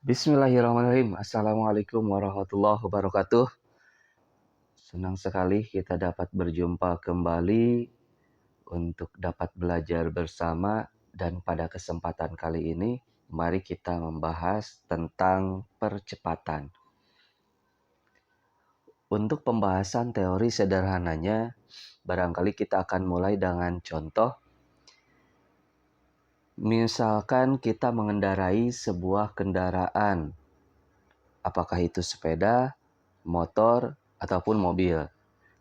Bismillahirrahmanirrahim. Assalamualaikum warahmatullahi wabarakatuh. Senang sekali kita dapat berjumpa kembali untuk dapat belajar bersama, dan pada kesempatan kali ini mari kita membahas tentang percepatan. Untuk pembahasan teori sederhananya, barangkali kita akan mulai dengan contoh. Misalkan kita mengendarai sebuah kendaraan, apakah itu sepeda, motor, ataupun mobil.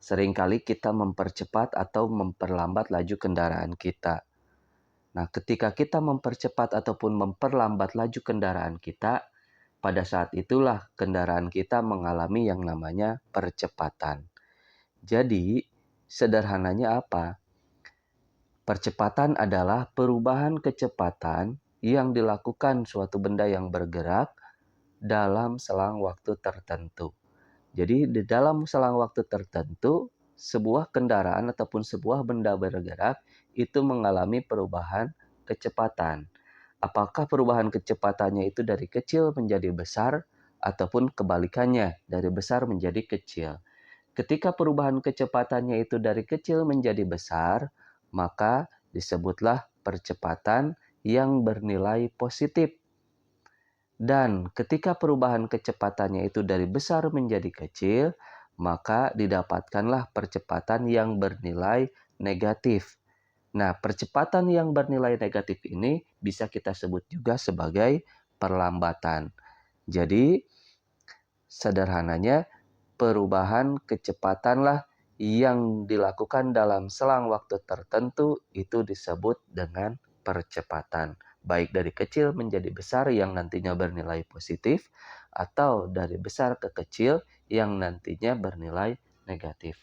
Seringkali kita mempercepat atau memperlambat laju kendaraan kita. Nah, ketika kita mempercepat ataupun memperlambat laju kendaraan kita, pada saat itulah kendaraan kita mengalami yang namanya percepatan. Jadi, sederhananya apa? Percepatan adalah perubahan kecepatan yang dilakukan suatu benda yang bergerak dalam selang waktu tertentu. Jadi di dalam selang waktu tertentu, sebuah kendaraan ataupun sebuah benda bergerak itu mengalami perubahan kecepatan. Apakah perubahan kecepatannya itu dari kecil menjadi besar ataupun kebalikannya, dari besar menjadi kecil. Ketika perubahan kecepatannya itu dari kecil menjadi besar, maka disebutlah percepatan yang bernilai positif. Dan ketika perubahan kecepatannya itu dari besar menjadi kecil, maka didapatkanlah percepatan yang bernilai negatif. Nah, percepatan yang bernilai negatif ini bisa kita sebut juga sebagai perlambatan. Jadi, sederhananya, perubahan kecepatanlah yang dilakukan dalam selang waktu tertentu itu disebut dengan percepatan. Baik dari kecil menjadi besar yang nantinya bernilai positif, atau dari besar ke kecil yang nantinya bernilai negatif.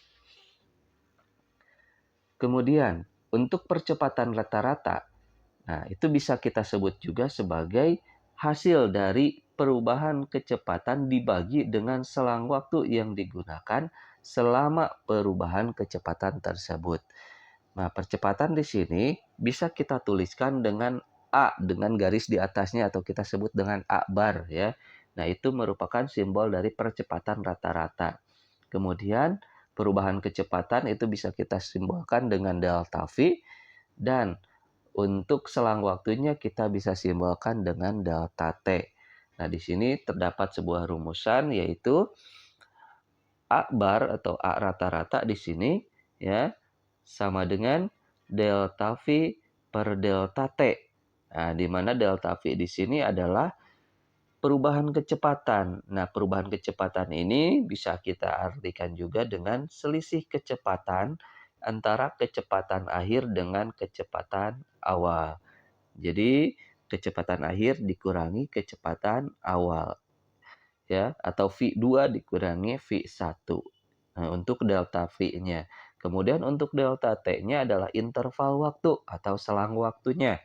Kemudian, untuk percepatan rata-rata, nah itu bisa kita sebut juga sebagai hasil dari perubahan kecepatan dibagi dengan selang waktu yang digunakan selama perubahan kecepatan tersebut. Nah, percepatan di sini bisa kita tuliskan dengan A dengan garis di atasnya, atau kita sebut dengan A bar ya. Nah, itu merupakan simbol dari percepatan rata-rata. Kemudian, perubahan kecepatan itu bisa kita simbolkan dengan delta V, dan untuk selang waktunya kita bisa simbolkan dengan delta T. Nah, di sini terdapat sebuah rumusan, yaitu A bar atau A rata-rata di sini ya sama dengan delta V per delta T. Nah, di mana delta V di sini adalah perubahan kecepatan. Nah, perubahan kecepatan ini bisa kita artikan juga dengan selisih kecepatan antara kecepatan akhir dengan kecepatan awal. Jadi, kecepatan akhir dikurangi kecepatan awal, ya, atau V2 dikurangi V1. Nah, untuk delta V-nya. Kemudian untuk delta T-nya adalah interval waktu atau selang waktunya.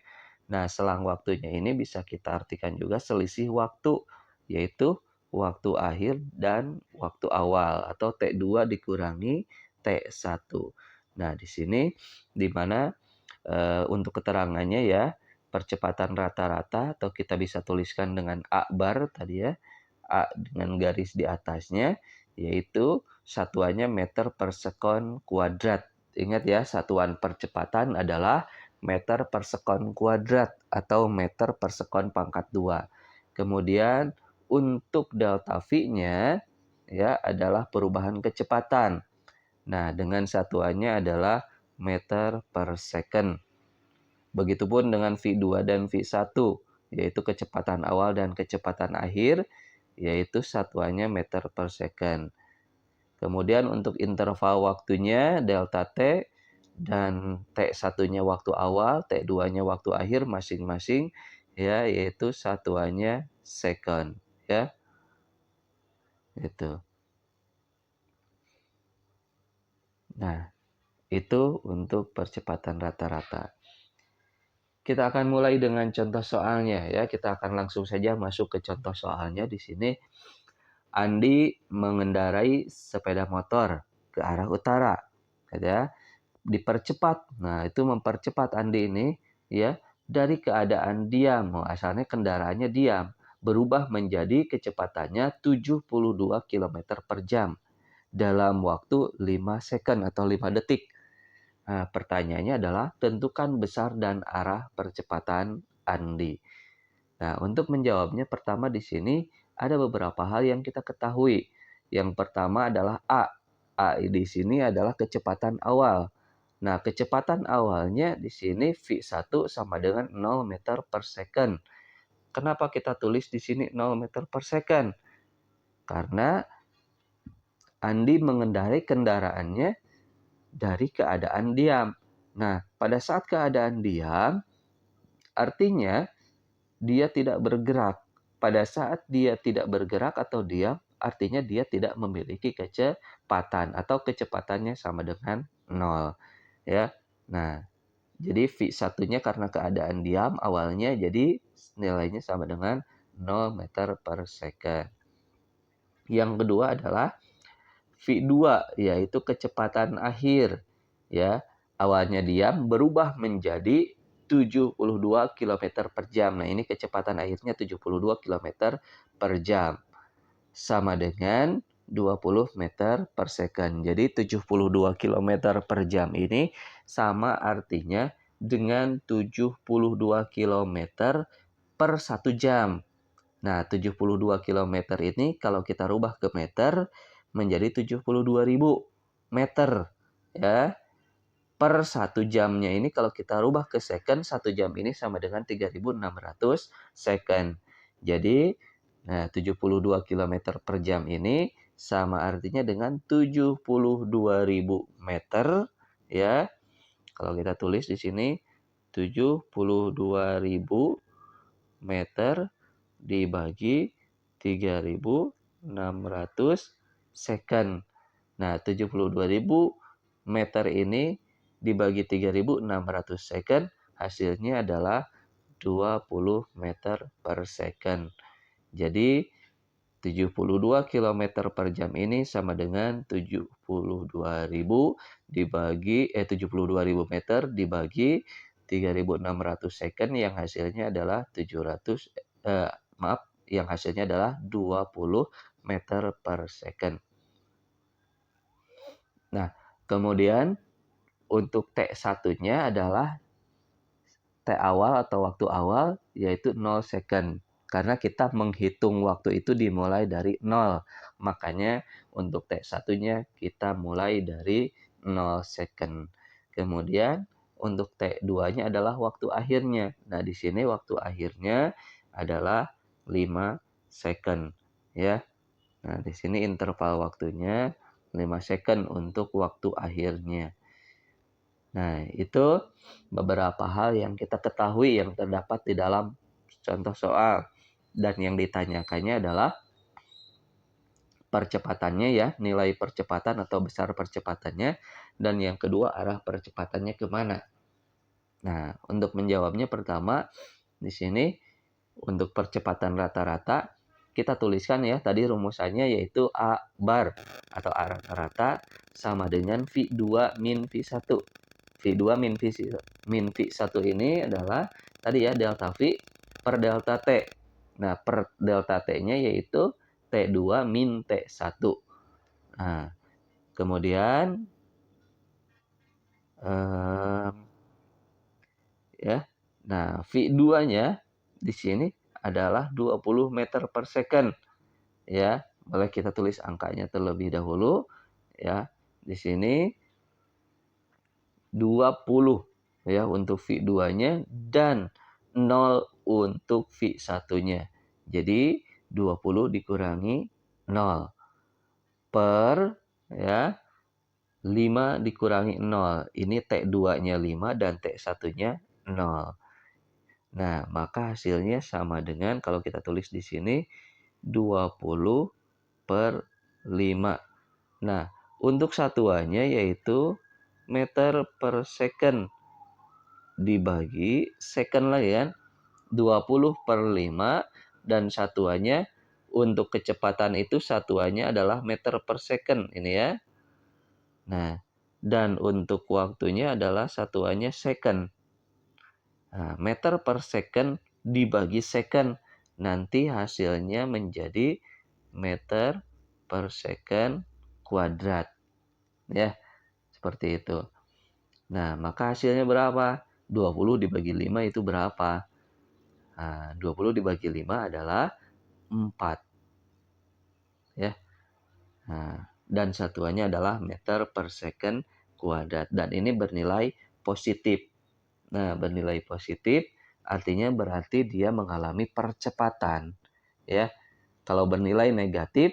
Nah, selang waktunya ini bisa kita artikan juga selisih waktu, yaitu waktu akhir dan waktu awal, atau T2 dikurangi T1. Nah, di sini di mana untuk keterangannya ya, percepatan rata-rata, atau kita bisa tuliskan dengan A bar tadi ya, A dengan garis di atasnya, yaitu satuannya meter per sekon kuadrat. Ingat ya, satuan percepatan adalah meter per sekon kuadrat atau meter per sekon pangkat 2. Kemudian untuk delta V-nya ya adalah perubahan kecepatan. Nah, dengan satuannya adalah meter per second. Begitupun dengan V2 dan V1, yaitu kecepatan awal dan kecepatan akhir, yaitu satuannya meter per second. Kemudian untuk interval waktunya delta T, dan T1-nya waktu awal, T2-nya waktu akhir masing-masing ya, yaitu satuannya second ya. Itu. Nah, itu untuk percepatan rata-rata. Kita akan mulai dengan contoh soalnya ya. Kita akan langsung saja masuk ke contoh soalnya di sini. Andi mengendarai sepeda motor ke arah utara, ya. Dipercepat. Nah, itu mempercepat Andi ini ya dari keadaan diam. Oh, asalnya kendaraannya diam. berubah menjadi kecepatannya 72 km per jam dalam waktu 5 second atau 5 detik. Nah, pertanyaannya adalah tentukan besar dan arah percepatan Andi. Nah, untuk menjawabnya pertama di sini ada beberapa hal yang kita ketahui. Yang pertama adalah A. A di sini adalah kecepatan awal. Nah, kecepatan awalnya di sini V1 sama dengan 0 meter per second. Kenapa kita tulis di sini 0 meter per second? Karena Andi mengendarai kendaraannya dari keadaan diam. Nah, pada saat keadaan diam, artinya dia tidak bergerak. Pada saat dia tidak bergerak atau diam, artinya dia tidak memiliki kecepatan atau kecepatannya sama dengan 0. Ya. Nah, jadi V1-nya karena keadaan diam awalnya, jadi nilainya sama dengan 0 meter per second. Yang kedua adalah V2, yaitu kecepatan akhir. Ya, awalnya diam berubah menjadi 72 km per jam. Nah, ini kecepatan akhirnya 72 km per jam. Sama dengan 20 meter per second. Jadi 72 km per jam ini sama artinya dengan 72 km per 1 jam. Nah, 72 km ini kalau kita rubah ke meter menjadi 72.000 meter. Ya, per 1 jamnya ini kalau kita rubah ke second, 1 jam ini sama dengan 3.600 second. Jadi, nah 72 km per jam ini sama artinya dengan 72.000 meter. Ya, kalau kita tulis di sini 72.000 meter dibagi 3.600 second. Nah, 72.000 meter ini dibagi 3.600 second, hasilnya adalah 20 meter per second. Jadi, 72 km per jam ini sama dengan 72.000 meter dibagi 3.600 second yang hasilnya adalah 20 meter per second. Nah, kemudian untuk T1-nya adalah T awal atau waktu awal yaitu 0 second. Karena kita menghitung waktu itu dimulai dari 0. Makanya untuk T1-nya kita mulai dari 0 second. Kemudian untuk T2-nya adalah waktu akhirnya. Nah, di sini waktu akhirnya adalah 5 second, ya. Nah, di sini interval waktunya 5 second untuk waktu akhirnya. Nah, itu beberapa hal yang kita ketahui yang terdapat di dalam contoh soal. Dan yang ditanyakannya adalah percepatannya ya, nilai percepatan atau besar percepatannya. Dan yang kedua arah percepatannya kemana. Nah, untuk menjawabnya pertama, di sini untuk percepatan rata-rata, kita tuliskan ya, tadi rumusannya yaitu A bar atau A rata-rata sama dengan V2 min V1. V2 min V1 ini adalah tadi ya delta V per delta T. Nah, per delta T-nya yaitu T2 min T1. Nah, kemudian ya. Nah, V2-nya di sini adalah 20 meter per second. Ya, boleh kita tulis angkanya terlebih dahulu ya. Di sini 20 ya untuk V2-nya dan 0 untuk V1-nya. Jadi 20 dikurangi 0 per ya 5 dikurangi 0. Ini T2-nya 5 dan T1-nya 0. Nah, maka hasilnya sama dengan kalau kita tulis di sini 20 per 5. Nah, untuk satuannya yaitu meter per second dibagi second lagi kan 20 per 5 dan satuannya untuk kecepatan itu satuannya adalah meter per second ini ya. Nah, dan untuk waktunya adalah satuannya second. Nah, meter per second dibagi second. nanti hasilnya menjadi meter per second kuadrat. Ya, seperti itu. Nah, maka hasilnya berapa? 20 dibagi 5 itu berapa? Nah, 20 dibagi 5 adalah 4. Ya. Nah, dan satuannya adalah meter per second kuadrat. Dan ini bernilai positif. Nah, bernilai positif artinya berarti dia mengalami percepatan. Ya, kalau bernilai negatif,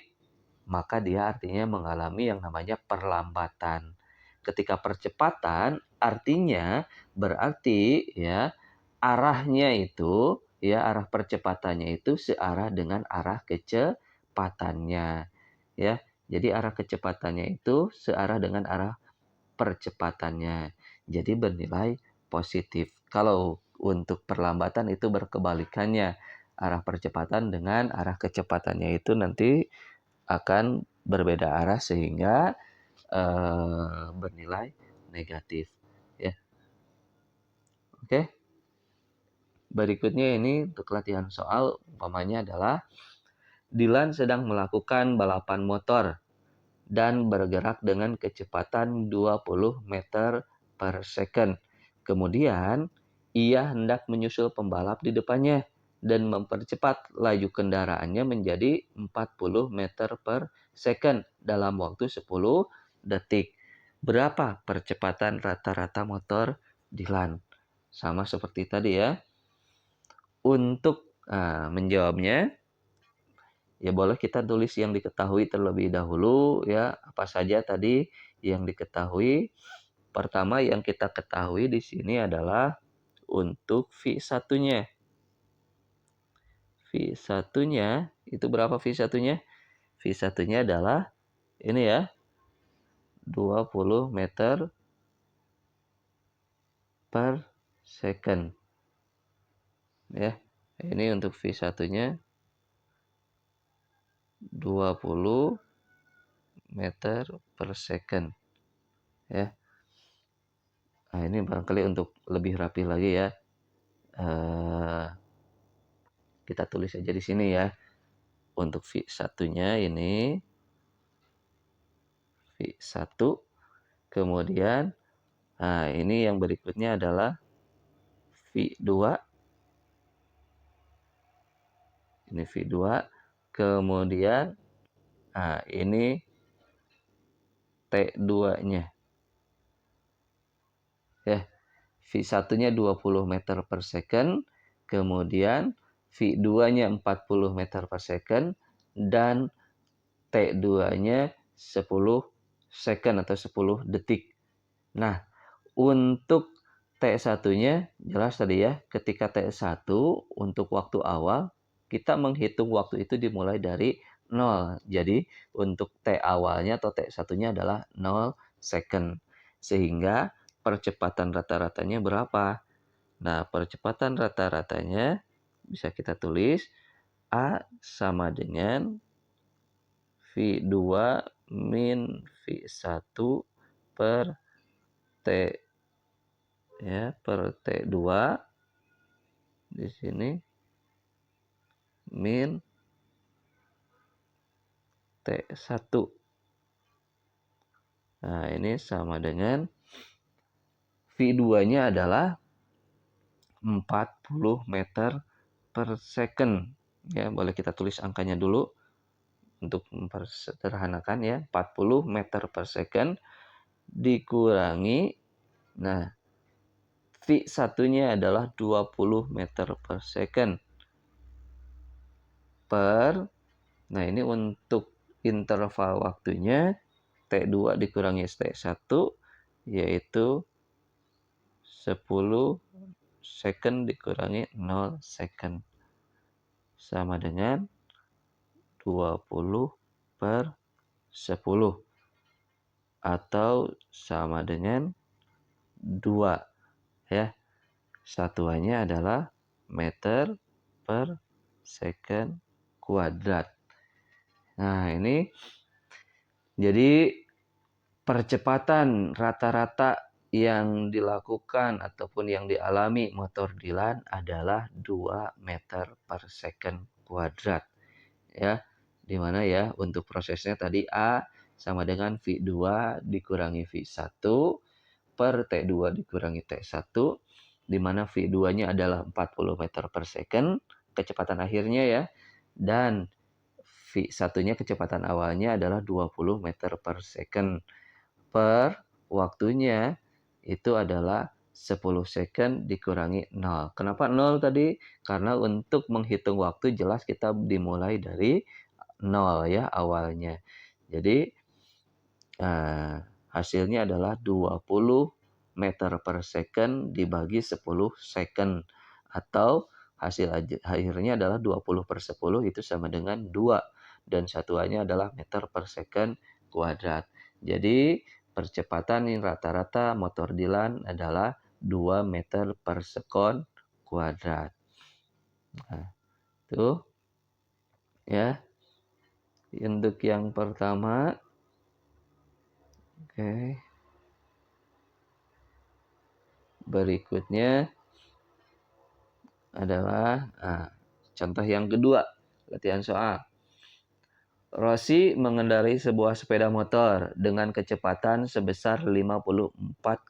maka dia artinya mengalami yang namanya perlambatan. Ketika percepatan artinya berarti ya arahnya itu ya arah percepatannya itu searah dengan arah kecepatannya ya. Jadi arah kecepatannya itu searah dengan arah percepatannya. Jadi bernilai positif. Kalau untuk perlambatan itu berkebalikannya. Arah percepatan dengan arah kecepatannya itu nanti akan berbeda arah sehingga bernilai negatif ya. Oke. Berikutnya ini untuk latihan soal umpamanya adalah Dilan sedang melakukan balapan motor dan bergerak dengan kecepatan 20 meter per second. Kemudian ia hendak menyusul pembalap di depannya dan mempercepat laju kendaraannya menjadi 40 meter per second dalam waktu 10 detik. Berapa percepatan rata-rata motor Dilan? Sama seperti tadi ya. Untuk menjawabnya, ya boleh kita tulis yang diketahui terlebih dahulu ya. Apa saja tadi yang diketahui? Pertama yang kita ketahui di sini adalah untuk V1-nya. V1-nya itu berapa V1-nya? V1-nya adalah ini ya. 20 meter per second. Ya. Ini untuk V1-nya 20 meter per second. Ya. Nah, ini barangkali untuk lebih rapi lagi ya. Kita tulis aja di sini ya. Untuk V1-nya ini V1. Kemudian nah ini yang berikutnya adalah V2. Ini V2. Kemudian nah ini T2-nya. Ya. V1-nya 20 meter per second. Kemudian V2-nya 40 meter per second. Dan T2-nya 10 second atau 10 detik. Nah, untuk T1-nya jelas tadi ya, ketika T1 untuk waktu awal, kita menghitung waktu itu dimulai dari 0. Jadi, untuk T awalnya atau T1-nya adalah 0 second. Sehingga percepatan rata-ratanya berapa? Nah, percepatan rata-ratanya bisa kita tulis A sama dengan V2 min V1 per T ya per T2 di sini min T1. Nah, ini sama dengan V2-nya adalah 40 meter per second. Ya, boleh kita tulis angkanya dulu untuk mempersederhanakan ya. 40 meter per second dikurangi nah V1-nya adalah 20 meter per second per nah ini untuk interval waktunya T2 dikurangi T1 yaitu 10 second dikurangi 0 second sama dengan 20 per 10 atau sama dengan 2 ya. Satuannya adalah meter per second kuadrat. Nah, ini jadi percepatan rata-rata yang dilakukan ataupun yang dialami motor Dilan adalah 2 meter per second kuadrat. Ya, dimana ya untuk prosesnya tadi A sama dengan V2 dikurangi V1 per T2 dikurangi T1, di mana V2-nya adalah 40 meter per second, kecepatan akhirnya ya, dan V1-nya kecepatan awalnya adalah 20 meter per second, per waktunya itu adalah 10 second dikurangi 0. Kenapa 0 tadi? Karena untuk menghitung waktu jelas kita dimulai dari 0 ya awalnya. Jadi hasilnya adalah 20 meter per second dibagi 10 second. Atau hasil akhirnya adalah 20 per 10 itu sama dengan 2. Dan satuannya adalah meter per second kuadrat. Jadi percepatan rata-rata motor Dylan adalah 2 meter per second kuadrat. Nah, tuh ya. Untuk yang pertama, oke. Berikutnya adalah contoh yang kedua, latihan soal. Rossi mengendarai sebuah sepeda motor dengan kecepatan sebesar 54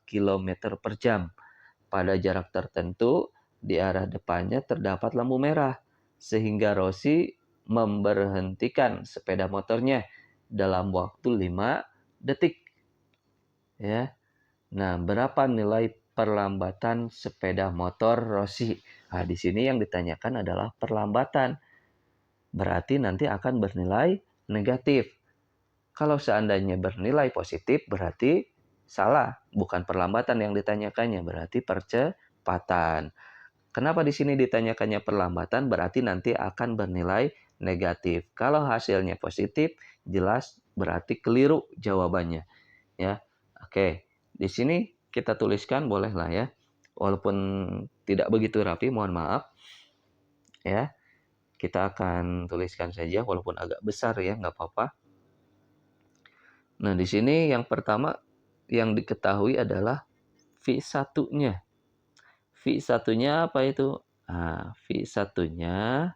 km per jam. Pada jarak tertentu, di arah depannya terdapat lampu merah, sehingga Rossi memberhentikan sepeda motornya dalam waktu 5 detik. Ya. Nah, berapa nilai perlambatan sepeda motor Rossi? Nah, di sini yang ditanyakan adalah perlambatan. Berarti nanti akan bernilai negatif. Kalau seandainya bernilai positif, berarti salah. Bukan perlambatan yang ditanyakannya, berarti percepatan. Kenapa di sini ditanyakannya perlambatan? Berarti nanti akan bernilai negatif. Kalau hasilnya positif, jelas berarti keliru jawabannya. Ya, oke. Di sini kita tuliskan bolehlah ya. Walaupun tidak begitu rapi, mohon maaf. Ya, kita akan tuliskan saja walaupun agak besar ya, nggak apa-apa. Nah, di sini yang pertama yang diketahui adalah V1-nya. V1-nya apa itu? Nah, V1-nya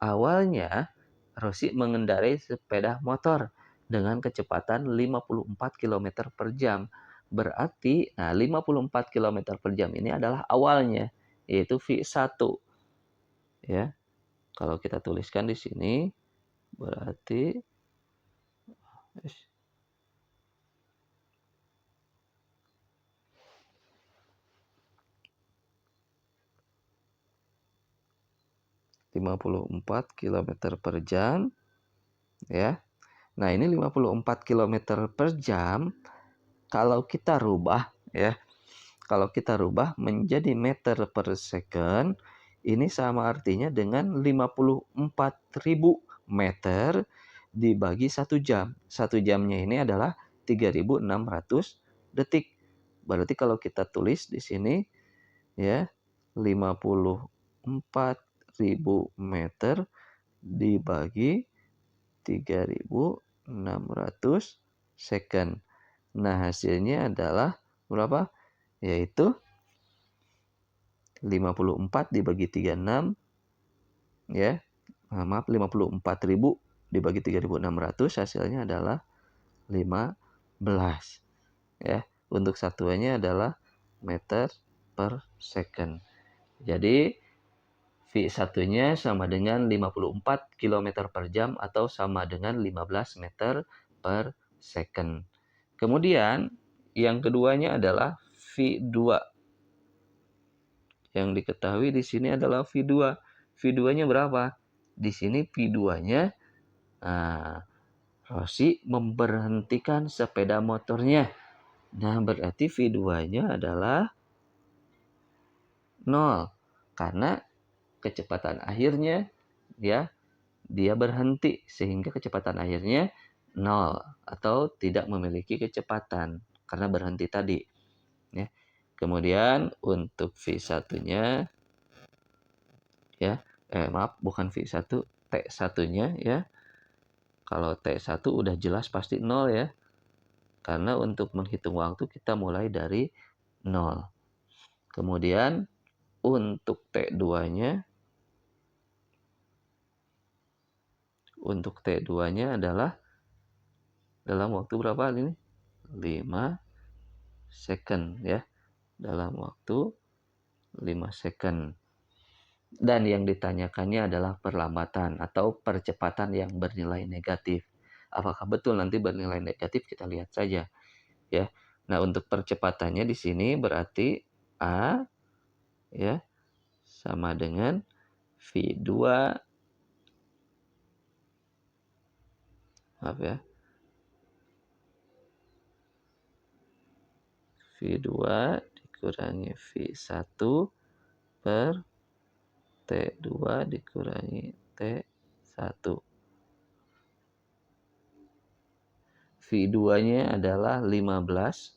awalnya Rossi mengendarai sepeda motor dengan kecepatan 54 km per jam. Berarti, 54 km per jam ini adalah awalnya, yaitu V1. Ya, kalau kita tuliskan di sini, berarti 54 km per jam. Ya. Nah, ini 54 km per jam kalau kita rubah ya. Kalau kita rubah menjadi meter per second, ini sama artinya dengan 54.000 meter dibagi 1 jam. 1 jamnya ini adalah 3.600 detik. Berarti kalau kita tulis di sini ya, 54.000 meter dibagi 3.600 second. Nah, hasilnya adalah berapa? Yaitu 54 dibagi 36 ya. Maaf, 54.000 dibagi 3.600 hasilnya adalah 15 ya. Untuk satuannya adalah meter per second. Jadi V1-nya sama dengan 54 km per jam atau sama dengan 15 meter per second. Kemudian yang keduanya adalah V2. Yang diketahui di sini adalah V2. V2-nya berapa? Di sini V2-nya Rossi memberhentikan sepeda motornya. Nah, berarti V2-nya adalah 0. Karena kecepatan akhirnya ya dia berhenti sehingga kecepatan akhirnya 0 atau tidak memiliki kecepatan karena berhenti tadi ya. Kemudian untuk V1-nya ya, maaf bukan V1, T1-nya ya. Kalau T1 udah jelas pasti 0 ya. Karena untuk menghitung waktu kita mulai dari 0. Kemudian untuk T2-nya Untuk T2-nya adalah dalam waktu berapa ini? 5 second ya. Dalam waktu 5 second. Dan yang ditanyakannya adalah perlambatan atau percepatan yang bernilai negatif. Apakah betul nanti bernilai negatif? Kita lihat saja ya. Nah, untuk percepatannya di sini berarti A ya sama dengan V2 maaf ya. V2 dikurangi V1 per T2 dikurangi T1. V2-nya adalah 15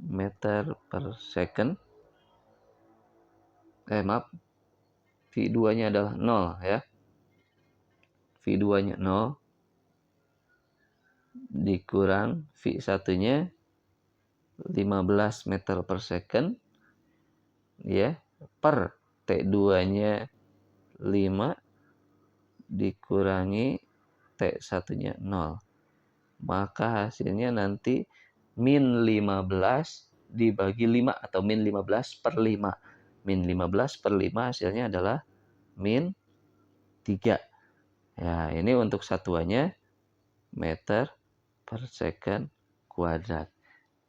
meter per second. Maaf, V2-nya adalah 0 ya. V2-nya 0 dikurang V1-nya 15 meter per second ya per T2-nya 5 dikurangi T1-nya 0. Maka hasilnya nanti min 15 dibagi 5 atau min 15 per 5. Min 15 per 5 hasilnya adalah min 3. Ya, ini untuk satuannya meter per second kuadrat.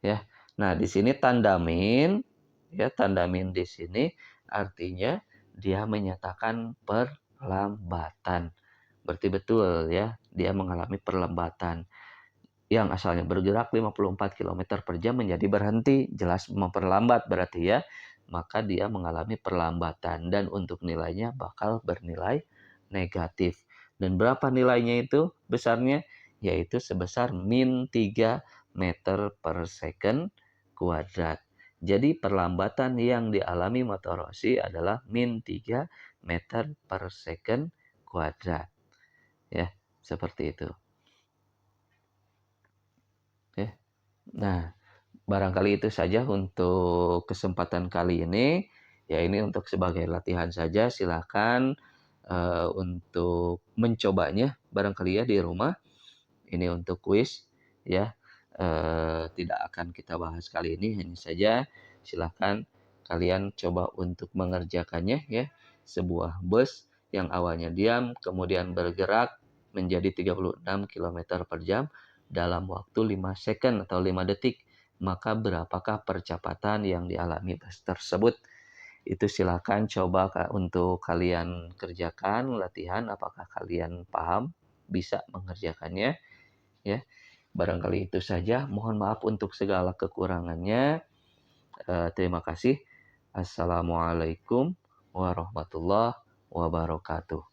Ya. Nah, di sini tanda min, ya, tanda min di sini artinya dia menyatakan perlambatan. Berarti betul ya, dia mengalami perlambatan. Yang asalnya bergerak 54 km per jam menjadi berhenti, jelas memperlambat berarti ya. Maka dia mengalami perlambatan dan untuk nilainya bakal bernilai negatif. Dan berapa nilainya itu besarnya? Yaitu sebesar min 3 meter per second kuadrat. Jadi perlambatan yang dialami motor Rossi adalah min 3 meter per second kuadrat. Ya, seperti itu. Ya. Nah, barangkali itu saja untuk kesempatan kali ini. Ya, ini untuk sebagai latihan saja. Silakan untuk mencobanya barangkali ya di rumah. Ini untuk kuis ya. Tidak akan kita bahas kali ini. Hanya saja silakan kalian coba untuk mengerjakannya ya. Sebuah bus yang awalnya diam kemudian bergerak menjadi 36 km per jam dalam waktu 5 second atau 5 detik. Maka berapakah percepatan yang dialami bus tersebut? Itu silakan coba untuk kalian kerjakan latihan, apakah kalian paham, bisa mengerjakannya ya. Barangkali itu saja. Mohon maaf untuk segala kekurangannya. Terima kasih. Assalamualaikum warahmatullahi wabarakatuh.